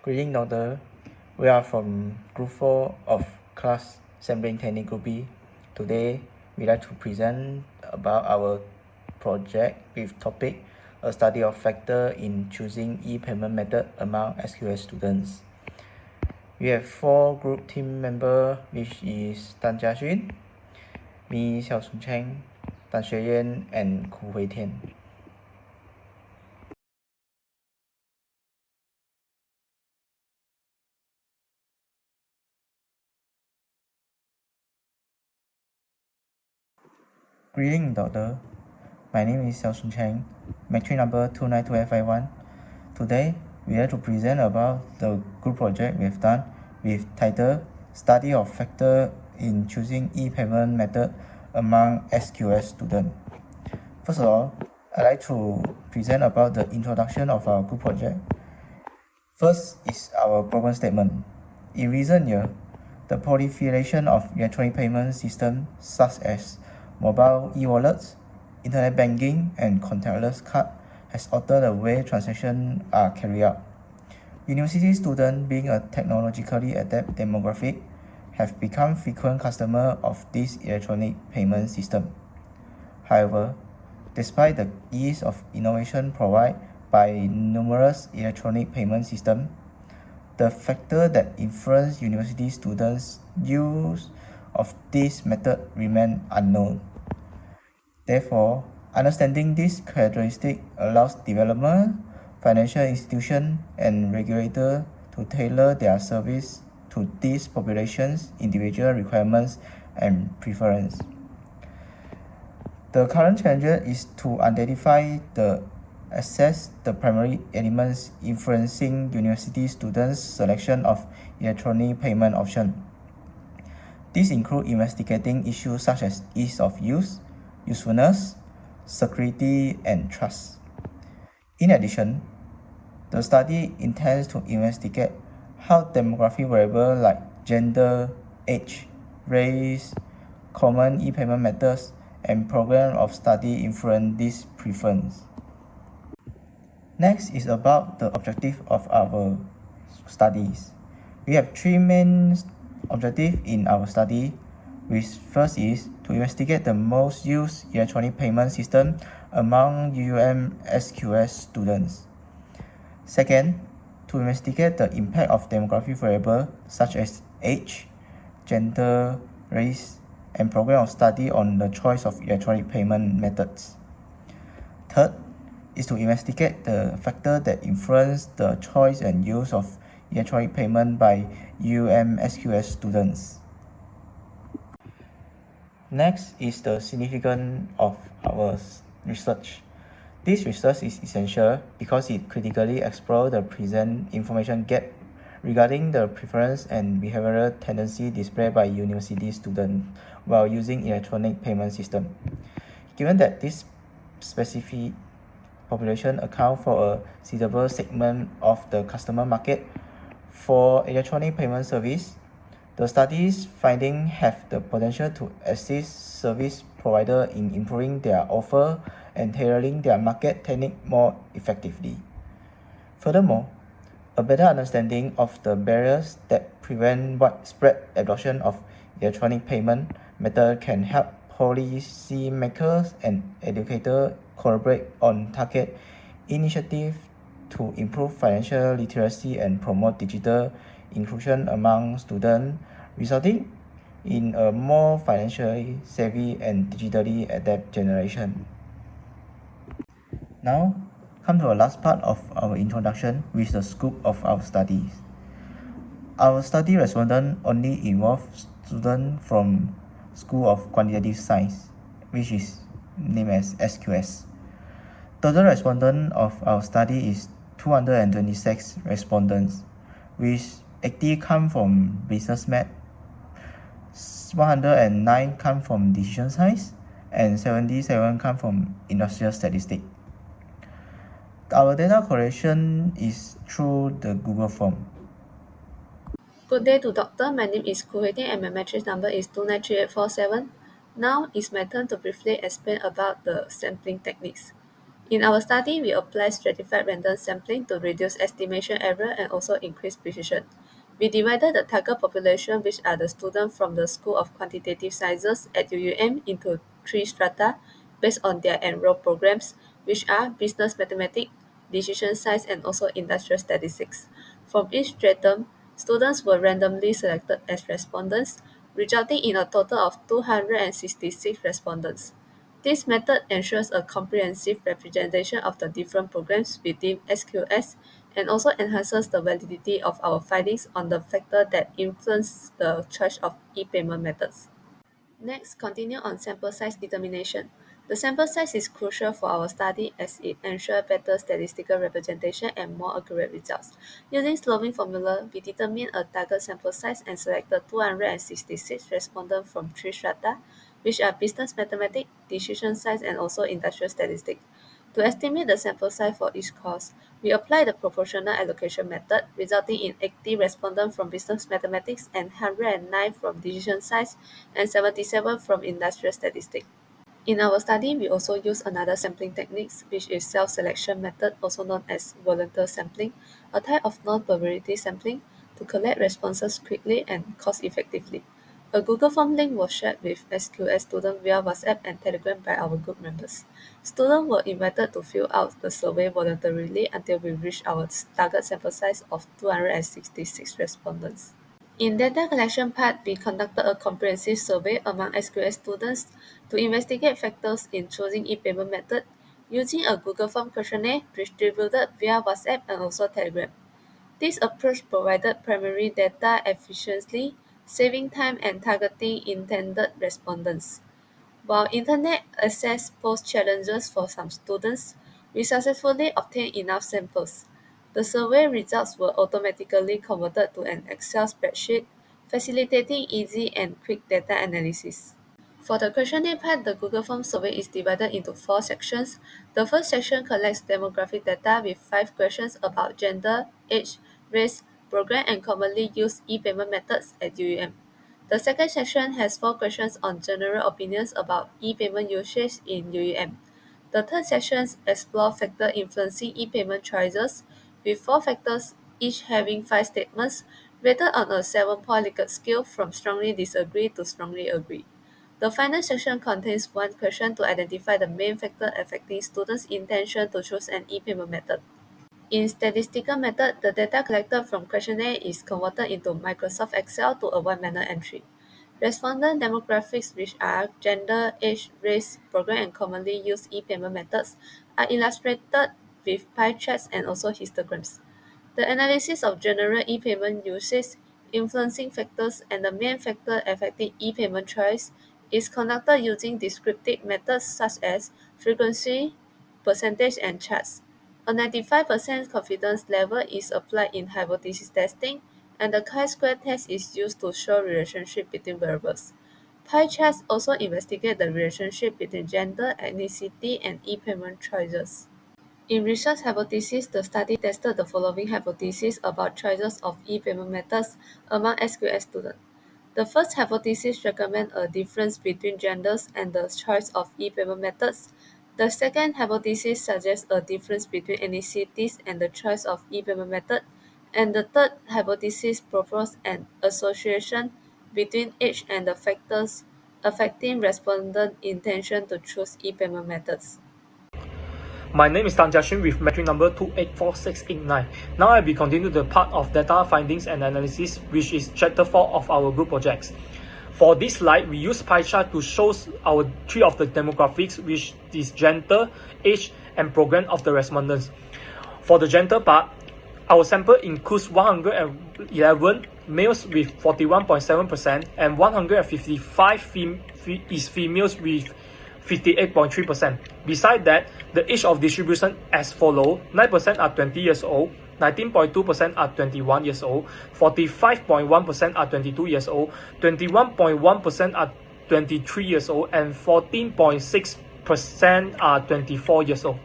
Greeting Doctor. We are from Group 4 of Class Sampling Technique Group B. Today, we like to present about our project with topic a study of factor in choosing e-payment method among SQS students. We have 4 group team members, which is Tan Jiaxun, me, Xiaosun Cheng, Tan Xueyan, and Ku Hui Tian. Greeting, Doctor. My name is Xiaosun Cheng, matric number 292F51. Today, we are to present about the group project we have done with title Study of Factor in Choosing E-Payment Method Among SQS Students. First of all, I'd like to present about the introduction of our group project. First is our problem statement. In recent years, the proliferation of electronic payment systems such as mobile e-wallets, internet banking, and contactless card has altered the way transactions are carried out. University students, being a technologically adept demographic, have become frequent customers of this electronic payment system. However, despite the ease of innovation provided by numerous electronic payment systems, the factor that influence university students' use of this method remain unknown. Therefore, understanding this characteristic allows development, financial institutions, and regulators to tailor their service to these populations' individual requirements and preferences. The current challenge is to identify assess the primary elements influencing university students' selection of electronic payment option. These include investigating issues such as ease of use, usefulness, security, and trust. In addition, the study intends to investigate how demographic variables like gender, age, race, common e-payment methods, and program of study influence this preference. Next is about the objective of our studies. We have 3 main objectives in our study, which first is to investigate the most used electronic payment system among UUM SQS students. Second, to investigate the impact of demographic variables such as age, gender, race, and program of study on the choice of electronic payment methods. Third is to investigate the factor that influence the choice and use of electronic payment by UUM SQS students. Next is the significance of our research. This research is essential because it critically explores the present information gap regarding the preference and behavioral tendency displayed by university students while using electronic payment system. Given that this specific population account for a sizable segment of the customer market for electronic payment service, the study's findings have the potential to assist service providers in improving their offer and tailoring their market technique more effectively. Furthermore, a better understanding of the barriers that prevent widespread adoption of electronic payment method can help policymakers and educators collaborate on target initiatives to improve financial literacy and promote digital inclusion among students, resulting in a more financially savvy and digitally adept generation. Now, come to the last part of our introduction with the scope of our studies. Our study respondent only involved students from School of Quantitative Science, which is named as SQS. Total respondent of our study is 226 respondents, which 80 come from business math, 109 come from decision science, and 77 come from industrial statistics. Our data collection is through the Google form. Good day to doctor. My name is Ku Hui Tian and my matric number is 293847. Now it's my turn to briefly explain about the sampling techniques. In our study, we apply stratified random sampling to reduce estimation error and also increase precision. We divided the target population, which are the students from the School of Quantitative Sciences at UUM, into 3 strata based on their enrolled programs, which are Business Mathematics, Decision Science, and also Industrial Statistics. From each stratum, students were randomly selected as respondents, resulting in a total of 266 respondents. This method ensures a comprehensive representation of the different programs within SQS and also enhances the validity of our findings on the factor that influence the choice of e-payment methods. Next, continue on sample size determination. The sample size is crucial for our study as it ensures better statistical representation and more accurate results. Using Slovene formula, we determined a target sample size and selected 266 respondents from 3 strata, which are business mathematics, decision science, and also industrial statistics. To estimate the sample size for each course, we apply the proportional allocation method, resulting in 80 respondents from business mathematics and 109 from decision science and 77 from industrial statistics. In our study, we also use another sampling technique, which is self-selection method, also known as volunteer sampling, a type of non-probability sampling to collect responses quickly and cost-effectively. A Google Form link was shared with SQS students via WhatsApp and Telegram by our group members. Students were invited to fill out the survey voluntarily until we reached our target sample size of 266 respondents. In data collection part, we conducted a comprehensive survey among SQS students to investigate factors in choosing e-payment method using a Google Form questionnaire distributed via WhatsApp and also Telegram. This approach provided primary data efficiently, saving time and targeting intended respondents. While internet access posed challenges for some students, we successfully obtained enough samples. The survey results were automatically converted to an Excel spreadsheet, facilitating easy and quick data analysis. For the questionnaire part, the Google Form survey is divided into 4 sections. The first section collects demographic data with 5 questions about gender, age, race, program, and commonly used e-payment methods at UUM. The second section has 4 questions on general opinions about e-payment usage in UUM. The third section explores factors influencing e-payment choices, with 4 factors each having 5 statements rated on a 7-point Likert scale from strongly disagree to strongly agree. The final section contains 1 question to identify the main factor affecting students' intention to choose an e-payment method. In statistical method, the data collected from questionnaire is converted into Microsoft Excel to avoid manual entry. Respondent demographics, which are gender, age, race, program, and commonly used e-payment methods, are illustrated with pie charts and also histograms. The analysis of general e-payment usage, influencing factors, and the main factor affecting e-payment choice is conducted using descriptive methods such as frequency, percentage, and charts. A 95% confidence level is applied in hypothesis testing, and the chi-square test is used to show relationship between variables. Pie charts also investigate the relationship between gender, ethnicity, and e-payment choices. In research hypothesis, the study tested the following hypotheses about choices of e-payment methods among SQS students. The first hypothesis recommends a difference between genders and the choice of e-payment methods. The second hypothesis suggests a difference between ethnicities and the choice of e-payment method. And the third hypothesis proposes an association between age and the factors affecting respondent intention to choose e-payment methods. My name is Tan Jiaxun with metric number 284689. Now I'll be continuing the part of data findings and analysis, which is chapter 4 of our group projects. For this slide, we use pie chart to show our 3 of the demographics, which is gender, age, and program of the respondents. For the gender part, our sample includes 111 males with 41.7% and 155 is females with 58.3%. Besides that, the age of distribution as follows: 9% are 20 years old, 19.2% are 21 years old, 45.1% are 22 years old, 21.1% are 23 years old, and 14.6% are 24 years old.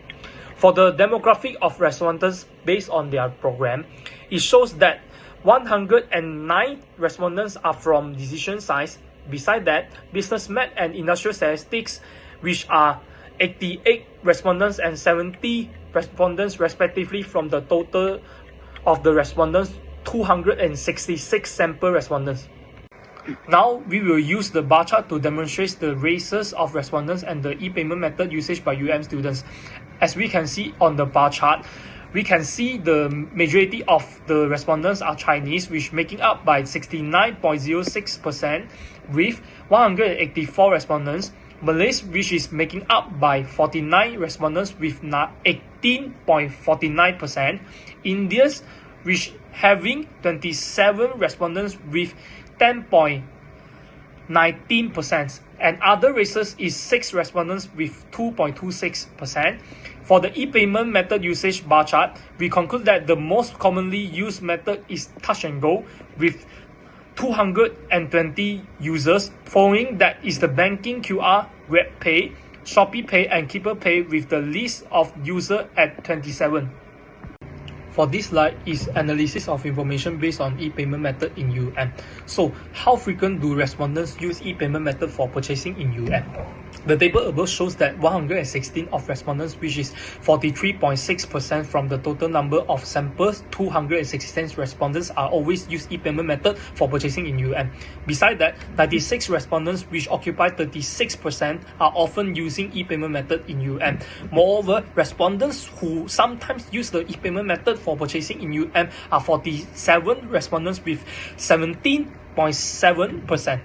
For the demographic of respondents based on their program, it shows that 109 respondents are from decision science. Besides that, business math and industrial statistics, which are 88 respondents and 70 respondents respectively from the total of the respondents, 266 sample respondents. Now, we will use the bar chart to demonstrate the races of respondents and the e-payment method usage by students. As we can see on the bar chart, we can see the majority of the respondents are Chinese, which making up by 69.06% with 184 respondents. Malays, which is making up by 49 respondents with 18.49%. Indians, which having 27 respondents with 10.19%, and other races is 6 respondents with 2.26%. For the e-payment method usage bar chart, we conclude that the most commonly used method is touch and go with 220 users. Following that is the banking QR, WebPay, Shopee Pay and Keeper Pay with the list of users at 27. For this slide is analysis of information based on e-payment method in So, how frequent do respondents use e-payment method for purchasing in The table above shows that 116 of respondents, which is 43.6% from the total number of samples, 216 respondents are always use e-payment method for purchasing in Besides that, 96 respondents, which occupy 36%, are often using e-payment method in Moreover, respondents who sometimes use the e-payment method for purchasing in are 47 respondents with 17.7%.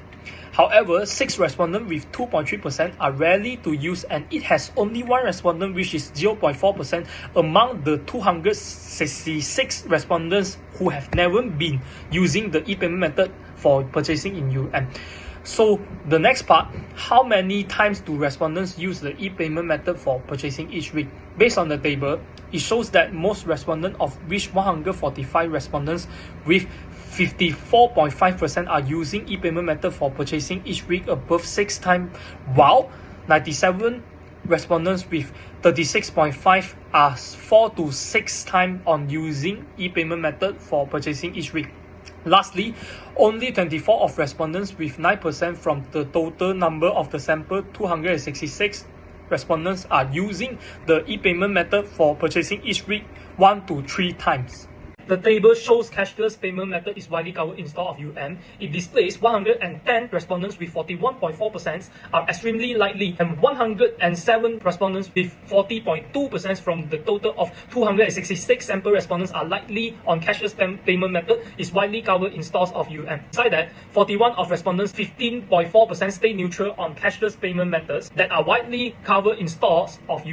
However, 6 respondents with 2.3% are rarely to use, and it has only 1 respondent, which is 0.4% among the 266 respondents who have never been using the e-payment method for purchasing in So, the next part, how many times do respondents use the e-payment method for purchasing each week? Based on the table, it shows that most respondents, of which 145 respondents with 54.5% are using e-payment method for purchasing each week above 6 times, while 97 respondents with 36.5 are 4 to 6 times on using e-payment method for purchasing each week. Lastly, only 24 of respondents with 9% from the total number of the sample 266 respondents are using the e-payment method for purchasing each week 1 to 3 times. The table shows cashless payment method is widely covered in store of It displays 110 respondents with 41.4% are extremely likely, and 107 respondents with 40.2% from the total of 266 sample respondents are likely on cashless payment method is widely covered in stores of Besides that, 41 of respondents, 15.4% stay neutral on cashless payment methods that are widely covered in stores of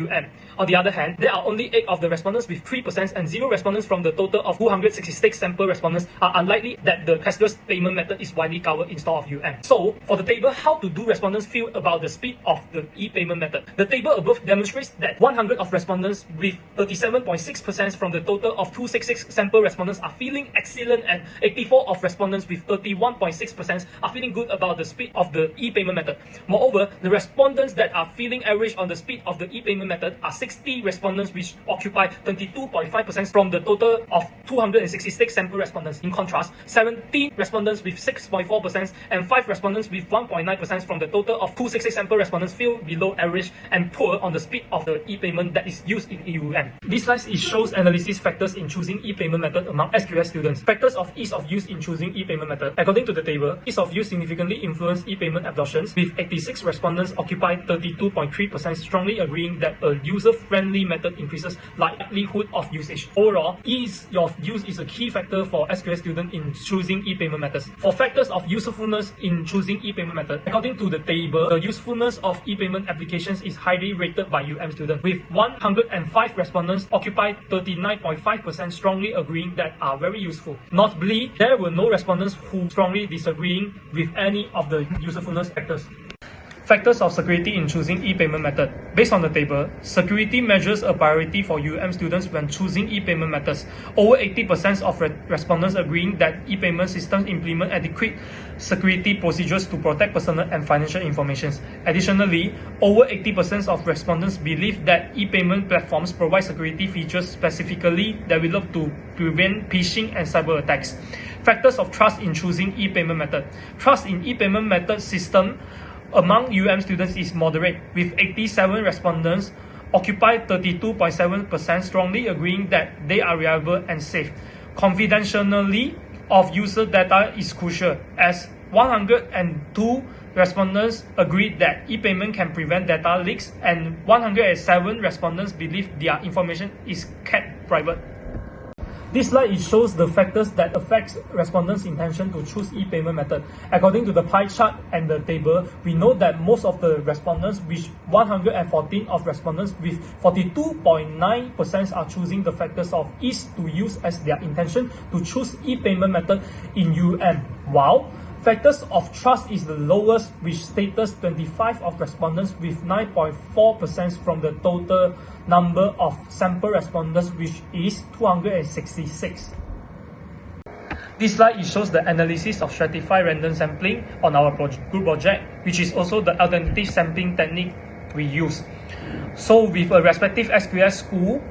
On the other hand, there are only 8 of the respondents with 3% and 0 respondents from the total of 266 sample respondents are unlikely that the cashless payment method is widely covered in store of So, for the table, how do respondents feel about the speed of the e-payment method? The table above demonstrates that 100 of respondents with 37.6% from the total of 266 sample respondents are feeling excellent, and 84 of respondents with 31.6% are feeling good about the speed of the e-payment method. Moreover, the respondents that are feeling average on the speed of the e-payment method are 60 respondents, which occupy 22.5% from the total of 266 sample respondents. In contrast, 17 respondents with 6.4% and 5 respondents with 1.9% from the total of 266 sample respondents feel below average and poor on the speed of the e-payment that is used in This slide shows analysis factors in choosing e-payment method among SQS students. Factors of ease of use in choosing e-payment method. According to the table, ease of use significantly influenced e-payment adoptions, with 86 respondents occupy 32.3%, strongly agreeing that a user-friendly method increases likelihood of usage. Overall, ease of use is a key factor for SQS students in choosing e-payment methods. For factors of usefulness in choosing e-payment method, according to the table, the usefulness of e-payment applications is highly rated by students, with 105 respondents occupy 39.5%, strongly agreeing that are very useful. Notably, there were no respondents who strongly disagreeing with any of the usefulness factors. Factors of security in choosing e-payment method. Based on the table, security measures a priority for students when choosing e-payment methods. Over 80% of respondents agreeing that e-payment systems implement adequate security procedures to protect personal and financial information. Additionally, over 80% of respondents believe that e-payment platforms provide security features specifically developed to prevent phishing and cyber attacks. Factors of trust in choosing e-payment method. Trust in e-payment method system among UM students is moderate, with 87 respondents occupy 32.7% strongly agreeing that they are reliable and safe. Confidentiality of user data is crucial, as 102 respondents agreed that e-payment can prevent data leaks and 107 respondents believe their information is kept private. This slide shows the factors that affect respondents' intention to choose e-payment method. According to the pie chart and the table, we know that most of the respondents, which 114 of respondents with 42.9% are choosing the factors of ease to use as their intention to choose e-payment method in UM, while factors of trust is the lowest, which status 25 of respondents with 9.4% from the total number of sample respondents, which is 266. This slide shows the analysis of stratified random sampling on our group project, which is also the alternative sampling technique we use. So with a respective SQS school,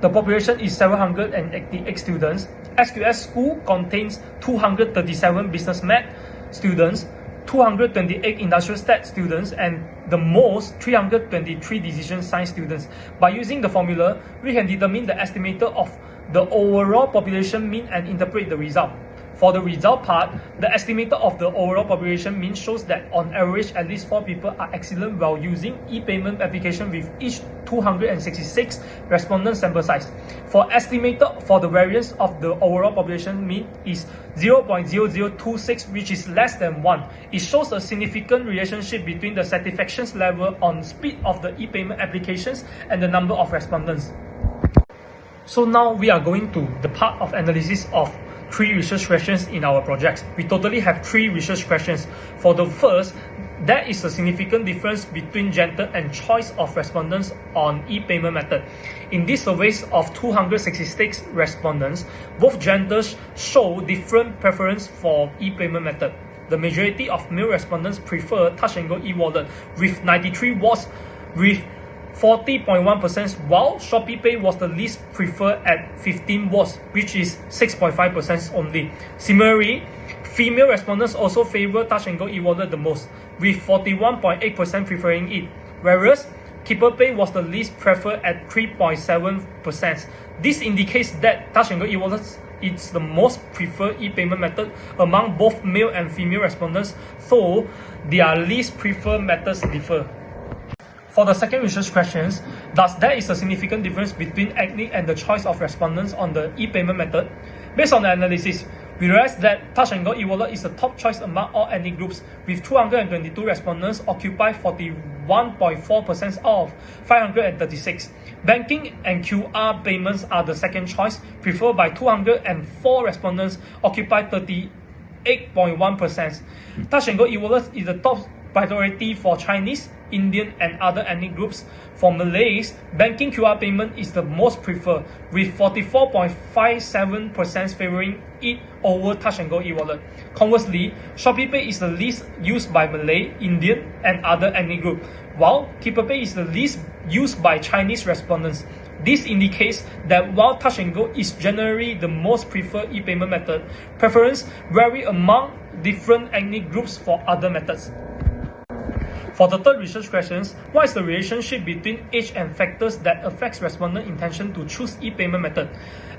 the population is 788 students. SQS school contains 237 business math students, 228 industrial stat students, and the most 323 decision science students. By using the formula, we can determine the estimator of the overall population mean and interpret the result. For the result part, the estimator of the overall population mean shows that on average at least 4 people are excellent while using e-payment application with each 266 respondent sample size. For estimator for the variance of the overall population mean is 0.0026, which is less than 1. It shows a significant relationship between the satisfaction level on speed of the e-payment applications and the number of respondents. So now we are going to the part of analysis of 3 research questions in our projects. We totally have 3 research questions. For the first, there is a significant difference between gender and choice of respondents on e-payment method. In these surveys of 266 respondents, both genders show different preference for e-payment method. The majority of male respondents prefer touch and go e-wallet with 93 watts with 40.1%, while Shopee Pay was the least preferred at 15 watts, which is 6.5% only. Similarly, female respondents also favor touch and go e-wallet the most, with 41.8% preferring it, whereas Keeper Pay was the least preferred at 3.7%. This indicates that touch and go e-wallets is the most preferred e-payment method among both male and female respondents, though their least preferred methods differ. For the second research questions, thus there is a significant difference between ethnic and the choice of respondents on the e-payment method. Based on the analysis, we realized that touch and go e-wallet is the top choice among all ethnic groups, with 222 respondents occupy 41.4% out of 536. Banking and QR payments are the second choice, preferred by 204 respondents occupy 38.1%. Touch and go e-wallet is the top priority for Chinese, Indian, and other ethnic groups. For Malays, banking QR payment is the most preferred, with 44.57% favoring it over touch and go e-wallet. Conversely, Shopee Pay is the least used by Malay, Indian, and other ethnic groups, while Keeper Pay is the least used by Chinese respondents. This indicates that while touch and go is generally the most preferred e-payment method, preference vary among different ethnic groups for other methods. For the third research questions, what is the relationship between age and factors that affects respondent intention to choose e-payment method?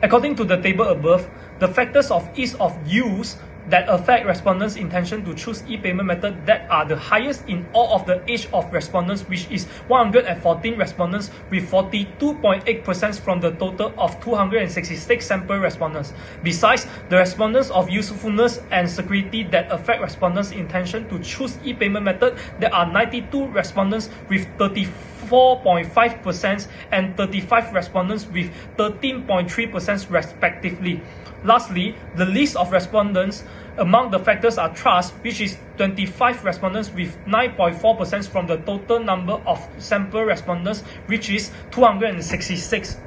According to the table above, the factors of ease of use that affect respondents' intention to choose e-payment method that are the highest in all of the age of respondents, which is 114 respondents with 42.8% from the total of 266 sample respondents. Besides, the respondents of usefulness and security that affect respondents' intention to choose e-payment method, there are 92 respondents with 34.5% and 35 respondents with 13.3% respectively. Lastly, the list of respondents among the factors are trust, which is 25 respondents with 9.4% from the total number of sample respondents, which is 266.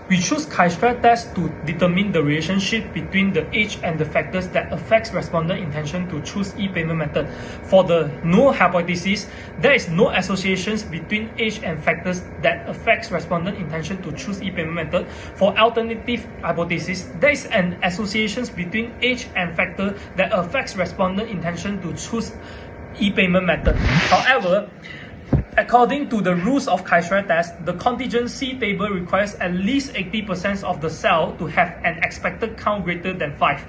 We choose Chi-Square test to determine the relationship between the age and the factors that affects respondent intention to choose e-payment method. For the null hypothesis, there is no associations between age and factors that affects respondent intention to choose e-payment method. For alternative hypothesis, there is an association between age and factor that affects respondent intention to choose e-payment method. However, according to the rules of Kai-Shred test, the contingency table requires at least 80% of the cell to have an expected count greater than 5.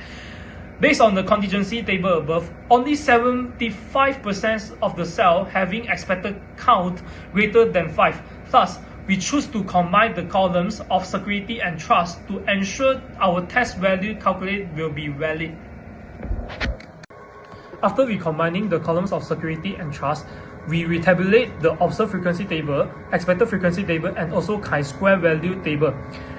Based on the contingency table above, only 75% of the cell having expected count greater than 5. Thus, we choose to combine the columns of security and trust to ensure our test value calculated will be valid. After recombining the columns of security and trust, we retabulate the observed frequency table, expected frequency table, and also chi-square value table.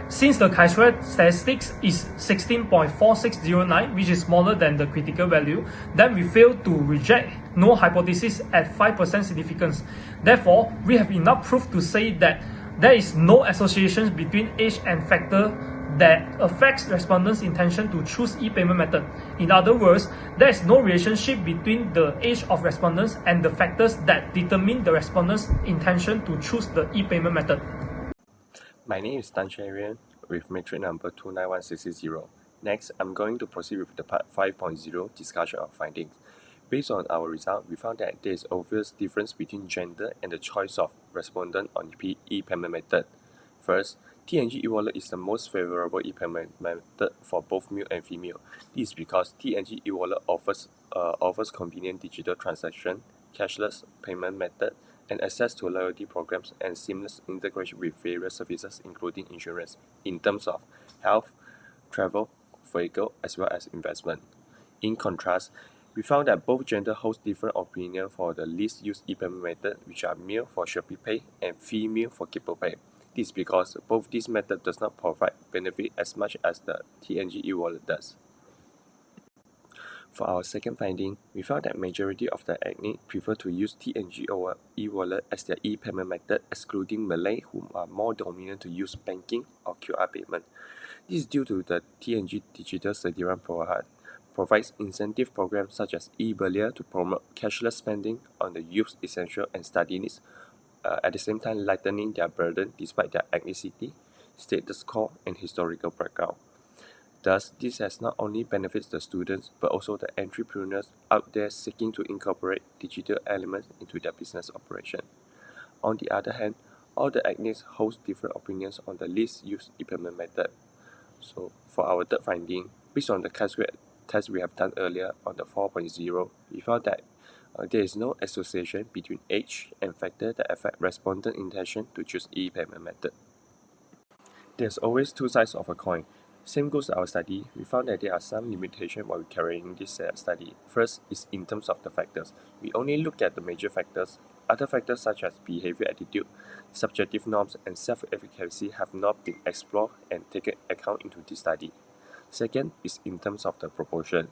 Since the chi-square statistics is 16.4609, which is smaller than the critical value, then we fail to reject null hypothesis at 5% significance. Therefore, we have enough proof to say that there is no association between age and factor that affects respondents' intention to choose e-payment method. In other words, there is no relationship between the age of respondents and the factors that determine the respondents' intention to choose the e-payment method. My name is Tan Sharian with matrix number 291660. Next, I'm going to proceed with the part 5.0 discussion of findings. Based on our result, we found that there is obvious difference between gender and the choice of respondent on the e-payment method. First, TNG e-wallet is the most favorable e-payment method for both male and female. This is because TNG e-wallet offers convenient digital transaction, cashless payment method, and access to loyalty programs and seamless integration with various services including insurance in terms of health, travel, vehicle, as well as investment. In contrast, we found that both gender holds different opinion for the least used e-payment method, which are male for Shopee Pay and female for Keeper Pay. This is because both these methods does not provide benefit as much as the TNG e-wallet does. For our second finding, we found that majority of the ethnic prefer to use TNG or e-wallet as their e-payment method, excluding Malay, who are more dominant to use banking or QR payment. This is due to the TNG digital Sediran provides incentive programs such as e-Belia to promote cashless spending on the youth's essential and study needs, at the same time lightening their burden despite their ethnicity, status quo, and historical background. Thus, this has not only benefits the students but also the entrepreneurs out there seeking to incorporate digital elements into their business operation. On the other hand, all the ethnics hold different opinions on the least used e-payment method. So, for our third finding, based on the chi-square test we have done earlier on the 4.0, we found that there is no association between age and factor that affect respondent intention to choose e-payment method. There's always two sides of a coin. Same goes to our study. We found that there are some limitations while carrying this study. First is in terms of the factors. We only look at the major factors. Other factors such as behavior attitude, subjective norms, and self-efficacy have not been explored and taken account into this study. Second is in terms of the proportion.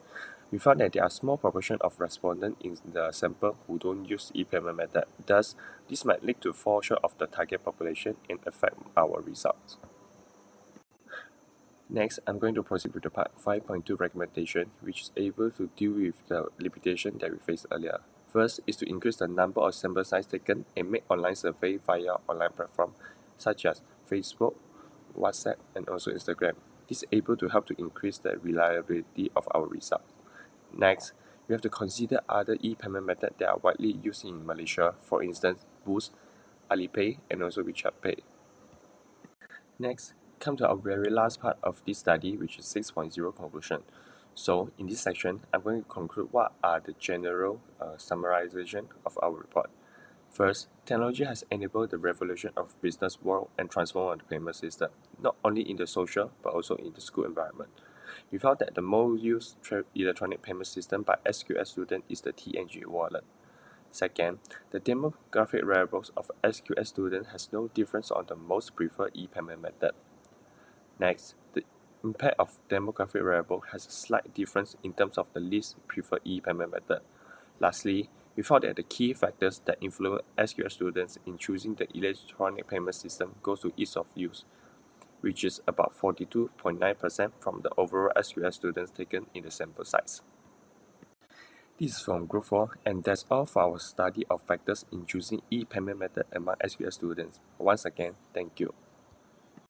We found that there are small proportion of respondents in the sample who don't use e-payment method. Thus, this might lead to fall short of the target population and affect our results. Next, I'm going to proceed with the part 5.2 recommendation, which is able to deal with the limitation that we faced earlier. First is to increase the number of sample size taken and make online survey via online platform such as Facebook, WhatsApp, and also Instagram. This is able to help to increase the reliability of our result. Next, we have to consider other e-payment methods that are widely used in Malaysia, for instance, Boost, Alipay, and also WeChat Pay. Next, come to our very last part of this study, which is 6.0 conclusion. So, in this section, I'm going to conclude what are the general summarization of our report. First, technology has enabled the revolution of business world and transformed the payment system, not only in the social but also in the school environment. We found that the most used electronic payment system by SQS students is the TNG wallet. Second, the demographic variables of SQS students has no difference on the most preferred e-payment method. Next, the impact of demographic variable has a slight difference in terms of the least preferred e-payment method. Lastly, we found that the key factors that influence SQS students in choosing the electronic payment system goes to ease of use, which is about 42.9% from the overall SQS students taken in the sample size. This is from Group 4, and that's all for our study of factors in choosing e-payment method among SQS students. Once again, thank you.